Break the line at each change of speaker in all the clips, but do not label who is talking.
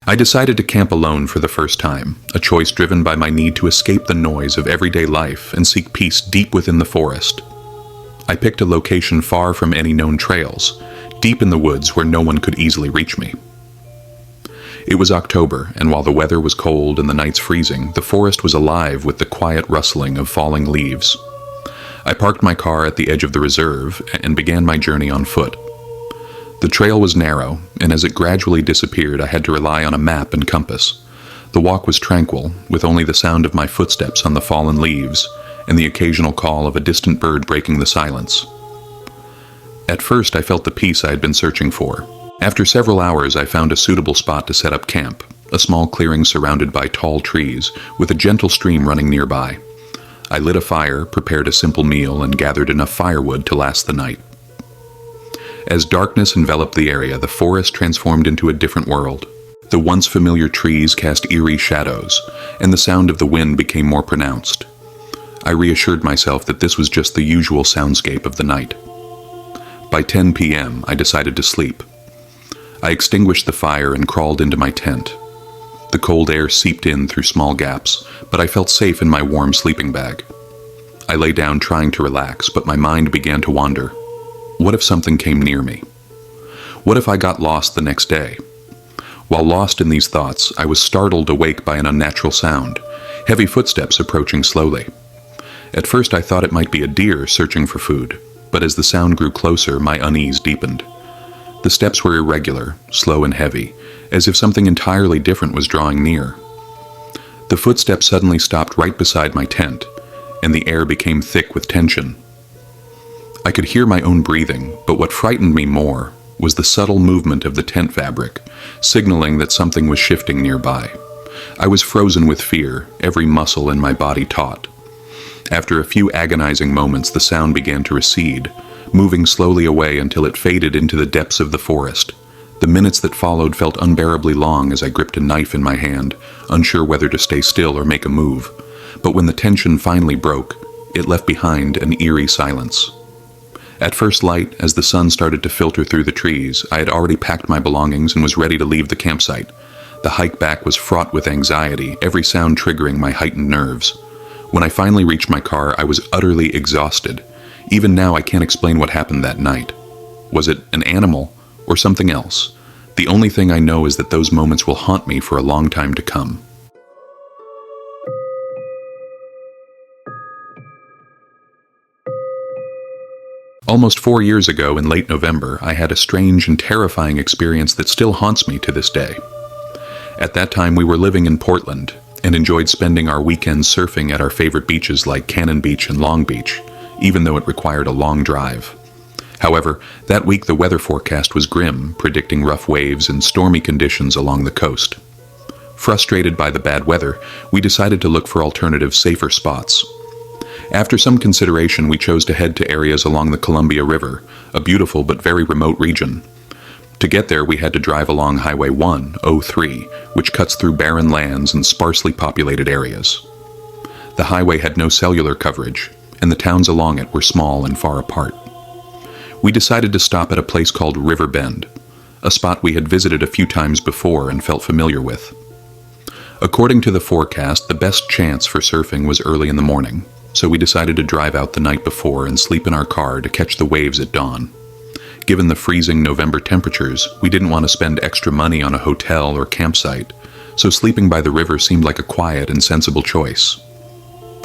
I decided to camp alone for the first time, a choice driven by my need to escape the noise of everyday life and seek peace deep within the forest. I picked a location far from any known trails, deep in the woods where no one could easily reach me. It was October, and while the weather was cold and the nights freezing, the forest was alive with the quiet rustling of falling leaves. I parked my car at the edge of the reserve and began my journey on foot. The trail was narrow, and as it gradually disappeared, I had to rely on a map and compass. The walk was tranquil, with only the sound of my footsteps on the fallen leaves and the occasional call of a distant bird breaking the silence. At first, I felt the peace I had been searching for. After several hours, I found a suitable spot to set up camp, a small clearing surrounded by tall trees, with a gentle stream running nearby. I lit a fire, prepared a simple meal, and gathered enough firewood to last the night. As darkness enveloped the area, the forest transformed into a different world. The once familiar trees cast eerie shadows, and the sound of the wind became more pronounced. I reassured myself that this was just the usual soundscape of the night. By 10 p.m., I decided to sleep. I extinguished the fire and crawled into my tent. The cold air seeped in through small gaps, but I felt safe in my warm sleeping bag. I lay down trying to relax, but my mind began to wander. What if something came near me? What if I got lost the next day? While lost in these thoughts, I was startled awake by an unnatural sound, heavy footsteps approaching slowly. At first I thought it might be a deer searching for food, but as the sound grew closer, my unease deepened. The steps were irregular, slow and heavy, as if something entirely different was drawing near. The footsteps suddenly stopped right beside my tent, and the air became thick with tension. I could hear my own breathing, but what frightened me more was the subtle movement of the tent fabric, signaling that something was shifting nearby. I was frozen with fear, every muscle in my body taut. After a few agonizing moments, the sound began to recede, moving slowly away until it faded into the depths of the forest. The minutes that followed felt unbearably long as I gripped a knife in my hand, unsure whether to stay still or make a move. But when the tension finally broke, it left behind an eerie silence. At first light, as the sun started to filter through the trees, I had already packed my belongings and was ready to leave the campsite. The hike back was fraught with anxiety, every sound triggering my heightened nerves. When I finally reached my car, I was utterly exhausted. Even now, I can't explain what happened that night. Was it an animal or something else? The only thing I know is that those moments will haunt me for a long time to come. Almost 4 years ago, in late November, I had a strange and terrifying experience that still haunts me to this day. At that time, we were living in Portland and enjoyed spending our weekends surfing at our favorite beaches like Cannon Beach and Long Beach, even though it required a long drive. However, that week the weather forecast was grim, predicting rough waves and stormy conditions along the coast. Frustrated by the bad weather, we decided to look for alternative, safer spots. After some consideration, we chose to head to areas along the Columbia River, a beautiful but very remote region. To get there, we had to drive along Highway 103, which cuts through barren lands and sparsely populated areas. The highway had no cellular coverage, and the towns along it were small and far apart. We decided to stop at a place called River Bend, a spot we had visited a few times before and felt familiar with. According to the forecast, the best chance for surfing was early in the morning, so we decided to drive out the night before and sleep in our car to catch the waves at dawn. Given the freezing November temperatures, we didn't want to spend extra money on a hotel or campsite, so sleeping by the river seemed like a quiet and sensible choice.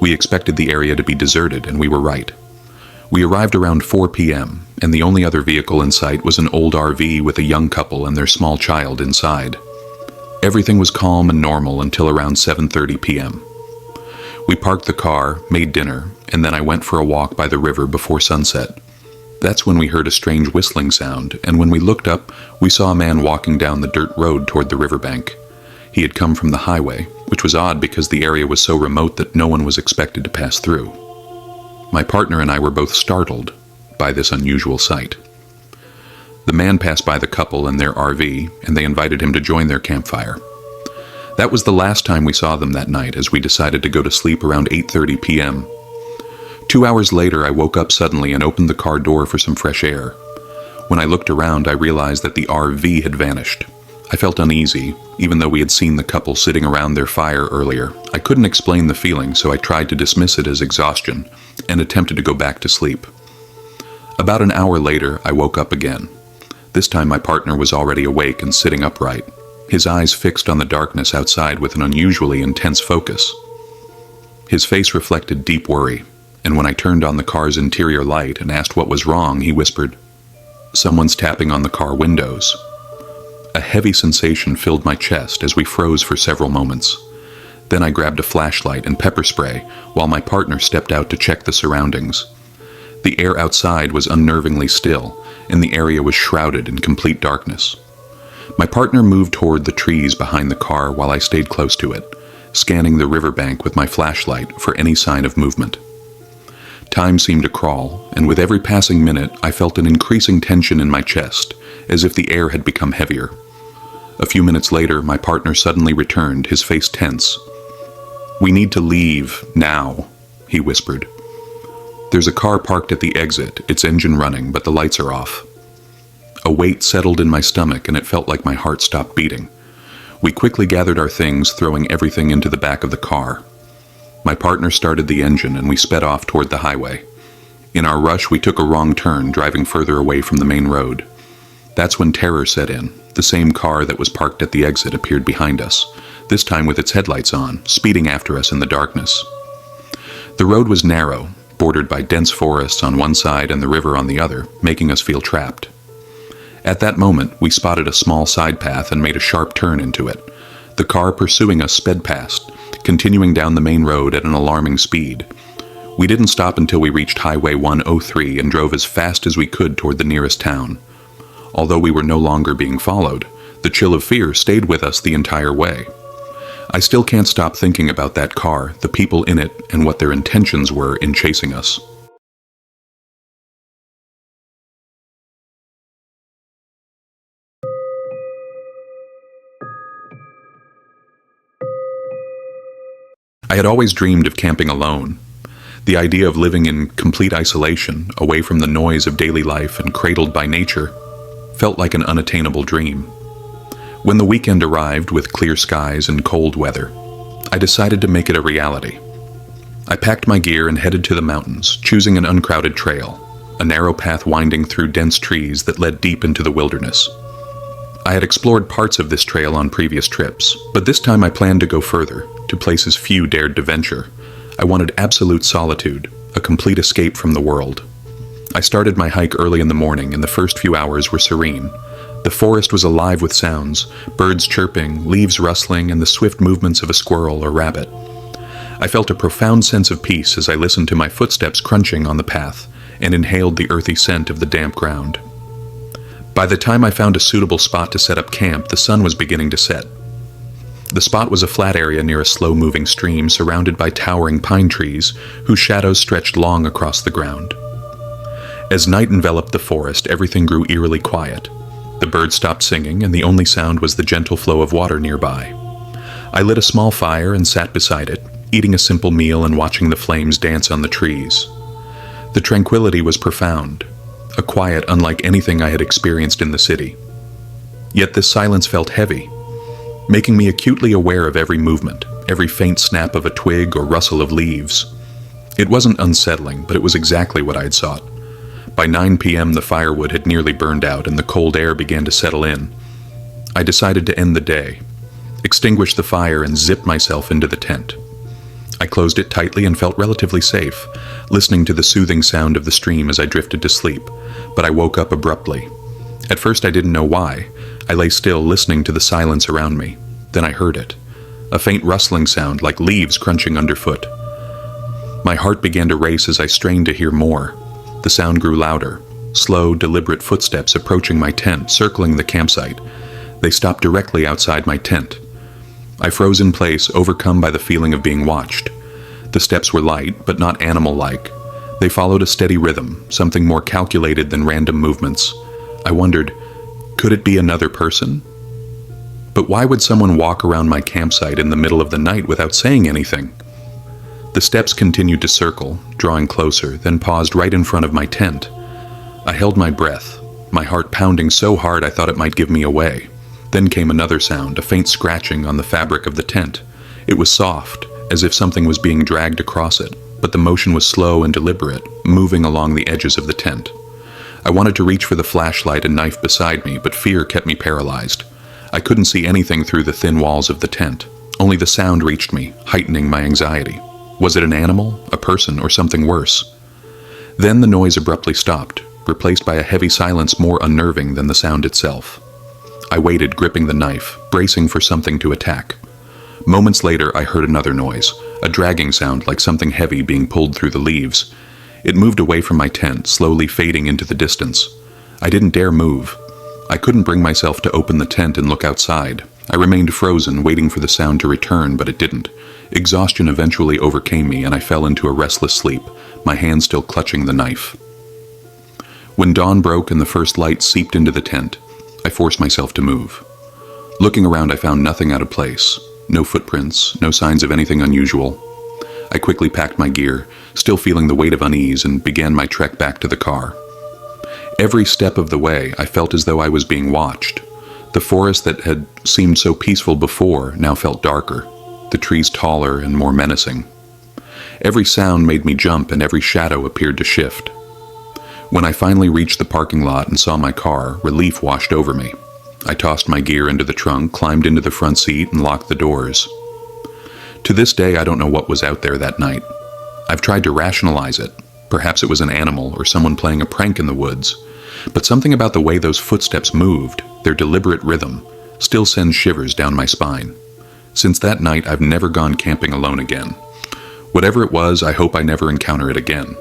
We expected the area to be deserted, and we were right. We arrived around 4 p.m., and the only other vehicle in sight was an old RV with a young couple and their small child inside. Everything was calm and normal until around 7:30 p.m. We parked the car, made dinner, and then I went for a walk by the river before sunset. That's when we heard a strange whistling sound, and when we looked up, we saw a man walking down the dirt road toward the riverbank. He had come from the highway, which was odd because the area was so remote that no one was expected to pass through. My partner and I were both startled by this unusual sight. The man passed by the couple and their RV, and they invited him to join their campfire. That was the last time we saw them that night, as we decided to go to sleep around 8:30 p.m. 2 hours later, I woke up suddenly and opened the car door for some fresh air. When I looked around, I realized that the RV had vanished. I felt uneasy, even though we had seen the couple sitting around their fire earlier. I couldn't explain the feeling, so I tried to dismiss it as exhaustion and attempted to go back to sleep. About an hour later, I woke up again. This time my partner was already awake and sitting upright, his eyes fixed on the darkness outside with an unusually intense focus. His face reflected deep worry, and when I turned on the car's interior light and asked what was wrong, he whispered, "Someone's tapping on the car windows." A heavy sensation filled my chest as we froze for several moments. Then I grabbed a flashlight and pepper spray while my partner stepped out to check the surroundings. The air outside was unnervingly still, and the area was shrouded in complete darkness. My partner moved toward the trees behind the car while I stayed close to it, scanning the riverbank with my flashlight for any sign of movement. Time seemed to crawl, and with every passing minute I felt an increasing tension in my chest, as if the air had become heavier. A few minutes later, my partner suddenly returned, his face tense. "We need to leave, now," he whispered. "There's a car parked at the exit, its engine running, but the lights are off." A weight settled in my stomach and it felt like my heart stopped beating. We quickly gathered our things, throwing everything into the back of the car. My partner started the engine and we sped off toward the highway. In our rush, we took a wrong turn, driving further away from the main road. That's when terror set in. The same car that was parked at the exit appeared behind us, this time with its headlights on, speeding after us in the darkness. The road was narrow, bordered by dense forests on one side and the river on the other, making us feel trapped. At that moment, we spotted a small side path and made a sharp turn into it. The car pursuing us sped past, continuing down the main road at an alarming speed. We didn't stop until we reached Highway 103 and drove as fast as we could toward the nearest town. Although we were no longer being followed, the chill of fear stayed with us the entire way. I still can't stop thinking about that car, the people in it, and what their intentions were in chasing us. I had always dreamed of camping alone. The idea of living in complete isolation, away from the noise of daily life and cradled by nature, felt like an unattainable dream. When the weekend arrived with clear skies and cold weather, I decided to make it a reality. I packed my gear and headed to the mountains, choosing an uncrowded trail, a narrow path winding through dense trees that led deep into the wilderness. I had explored parts of this trail on previous trips, but this time I planned to go further, to places few dared to venture. I wanted absolute solitude, a complete escape from the world. I started my hike early in the morning, and the first few hours were serene. The forest was alive with sounds, birds chirping, leaves rustling, and the swift movements of a squirrel or rabbit. I felt a profound sense of peace as I listened to my footsteps crunching on the path and inhaled the earthy scent of the damp ground. By the time I found a suitable spot to set up camp, the sun was beginning to set. The spot was a flat area near a slow-moving stream surrounded by towering pine trees whose shadows stretched long across the ground. As night enveloped the forest, everything grew eerily quiet. The birds stopped singing, and the only sound was the gentle flow of water nearby. I lit a small fire and sat beside it, eating a simple meal and watching the flames dance on the trees. The tranquility was profound, a quiet unlike anything I had experienced in the city. Yet this silence felt heavy, making me acutely aware of every movement, every faint snap of a twig or rustle of leaves. It wasn't unsettling, but it was exactly what I had sought. By 9 p.m. the firewood had nearly burned out and the cold air began to settle in. I decided to end the day, extinguished the fire, and zipped myself into the tent. I closed it tightly and felt relatively safe, listening to the soothing sound of the stream as I drifted to sleep, but I woke up abruptly. At first I didn't know why. I lay still, listening to the silence around me. Then I heard it, a faint rustling sound like leaves crunching underfoot. My heart began to race as I strained to hear more. The sound grew louder, slow, deliberate footsteps approaching my tent, circling the campsite. They stopped directly outside my tent. I froze in place, overcome by the feeling of being watched. The steps were light, but not animal-like. They followed a steady rhythm, something more calculated than random movements. I wondered, could it be another person? But why would someone walk around my campsite in the middle of the night without saying anything? The steps continued to circle, drawing closer, then paused right in front of my tent. I held my breath, my heart pounding so hard I thought it might give me away. Then came another sound, a faint scratching on the fabric of the tent. It was soft, as if something was being dragged across it, but the motion was slow and deliberate, moving along the edges of the tent. I wanted to reach for the flashlight and knife beside me, but fear kept me paralyzed. I couldn't see anything through the thin walls of the tent. Only the sound reached me, heightening my anxiety. Was it an animal, a person, or something worse? Then the noise abruptly stopped, replaced by a heavy silence more unnerving than the sound itself. I waited, gripping the knife, bracing for something to attack. Moments later, I heard another noise, a dragging sound like something heavy being pulled through the leaves. It moved away from my tent, slowly fading into the distance. I didn't dare move. I couldn't bring myself to open the tent and look outside. I remained frozen, waiting for the sound to return, but it didn't. Exhaustion eventually overcame me, and I fell into a restless sleep, my hand still clutching the knife. When dawn broke and the first light seeped into the tent, I forced myself to move. Looking around, I found nothing out of place. No footprints, no signs of anything unusual. I quickly packed my gear, still feeling the weight of unease, and began my trek back to the car. Every step of the way, I felt as though I was being watched. The forest that had seemed so peaceful before now felt darker, the trees taller and more menacing. Every sound made me jump, and every shadow appeared to shift. When I finally reached the parking lot and saw my car, relief washed over me. I tossed my gear into the trunk, climbed into the front seat, and locked the doors. To this day, I don't know what was out there that night. I've tried to rationalize it. Perhaps it was an animal or someone playing a prank in the woods. But something about the way those footsteps moved, their deliberate rhythm, still sends shivers down my spine. Since that night, I've never gone camping alone again. Whatever it was, I hope I never encounter it again.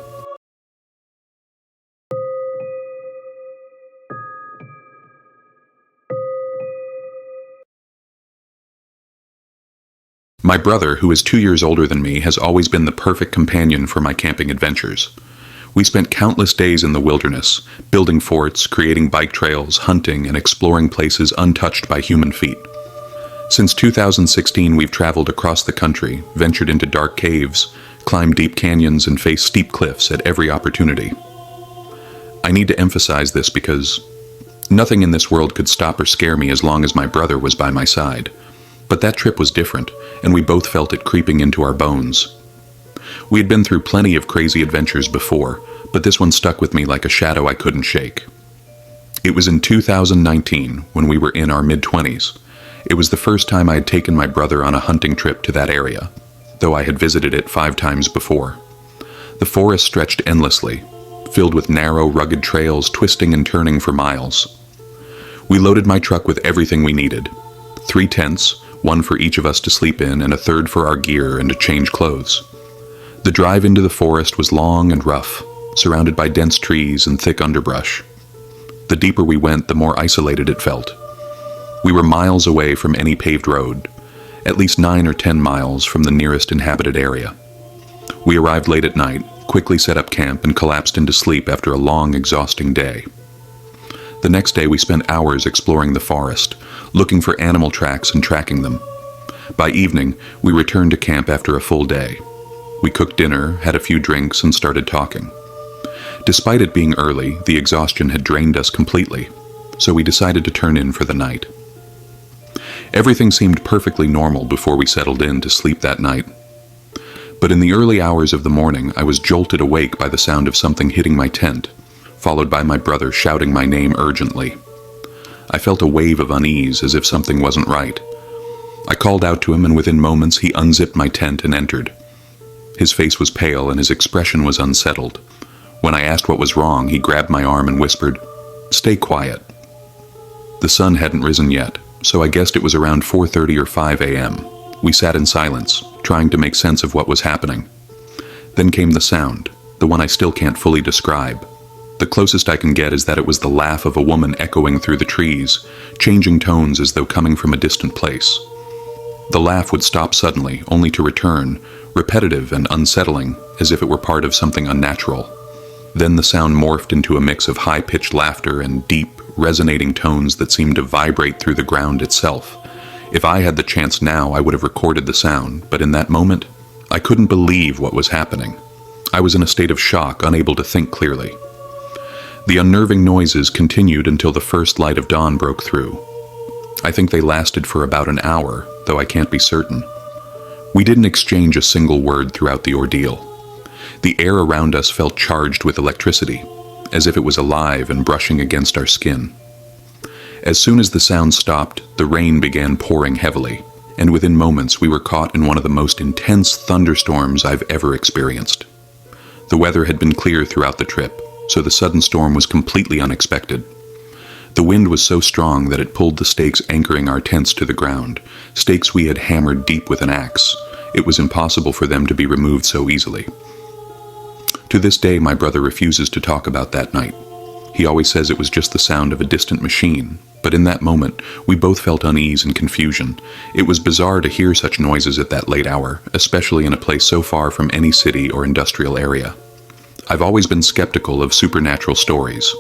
My brother, who is 2 years older than me, has always been the perfect companion for my camping adventures. We spent countless days in the wilderness, building forts, creating bike trails, hunting, and exploring places untouched by human feet. Since 2016, we've traveled across the country, ventured into dark caves, climbed deep canyons, and faced steep cliffs at every opportunity. I need to emphasize this because nothing in this world could stop or scare me as long as my brother was by my side. But that trip was different, and we both felt it creeping into our bones. We had been through plenty of crazy adventures before, but this one stuck with me like a shadow I couldn't shake. It was in 2019, when we were in our mid-20s. It was the first time I had taken my brother on a hunting trip to that area, though I had visited it 5 times before. The forest stretched endlessly, filled with narrow, rugged trails twisting and turning for miles. We loaded my truck with everything we needed. 3 tents, 1 for each of us to sleep in, and a third for our gear and to change clothes. The drive into the forest was long and rough, surrounded by dense trees and thick underbrush. The deeper we went, the more isolated it felt. We were miles away from any paved road, at least 9 or 10 miles from the nearest inhabited area. We arrived late at night, quickly set up camp, and collapsed into sleep after a long, exhausting day. The next day we spent hours exploring the forest, looking for animal tracks and tracking them. By evening, we returned to camp after a full day. We cooked dinner, had a few drinks, and started talking. Despite it being early, the exhaustion had drained us completely, so we decided to turn in for the night. Everything seemed perfectly normal before we settled in to sleep that night. But in the early hours of the morning, I was jolted awake by the sound of something hitting my tent, followed by my brother shouting my name urgently. I felt a wave of unease, as if something wasn't right. I called out to him, and within moments he unzipped my tent and entered. His face was pale and his expression was unsettled. When I asked what was wrong, he grabbed my arm and whispered, "Stay quiet." The sun hadn't risen yet, so I guessed it was around 4:30 or 5 a.m. We sat in silence, trying to make sense of what was happening. Then came the sound, the one I still can't fully describe. The closest I can get is that it was the laugh of a woman echoing through the trees, changing tones as though coming from a distant place. The laugh would stop suddenly, only to return, repetitive and unsettling, as if it were part of something unnatural. Then the sound morphed into a mix of high-pitched laughter and deep, resonating tones that seemed to vibrate through the ground itself. If I had the chance now, I would have recorded the sound, but in that moment, I couldn't believe what was happening. I was in a state of shock, unable to think clearly. The unnerving noises continued until the first light of dawn broke through. I think they lasted for about an hour, though I can't be certain. We didn't exchange a single word throughout the ordeal. The air around us felt charged with electricity, as if it was alive and brushing against our skin. As soon as the sound stopped, the rain began pouring heavily, and within moments we were caught in one of the most intense thunderstorms I've ever experienced. The weather had been clear throughout the trip, so the sudden storm was completely unexpected. The wind was so strong that it pulled the stakes anchoring our tents to the ground, stakes we had hammered deep with an axe. It was impossible for them to be removed so easily. To this day, my brother refuses to talk about that night. He always says it was just the sound of a distant machine, but in that moment, we both felt unease and confusion. It was bizarre to hear such noises at that late hour, especially in a place so far from any city or industrial area. I've always been skeptical of supernatural stories,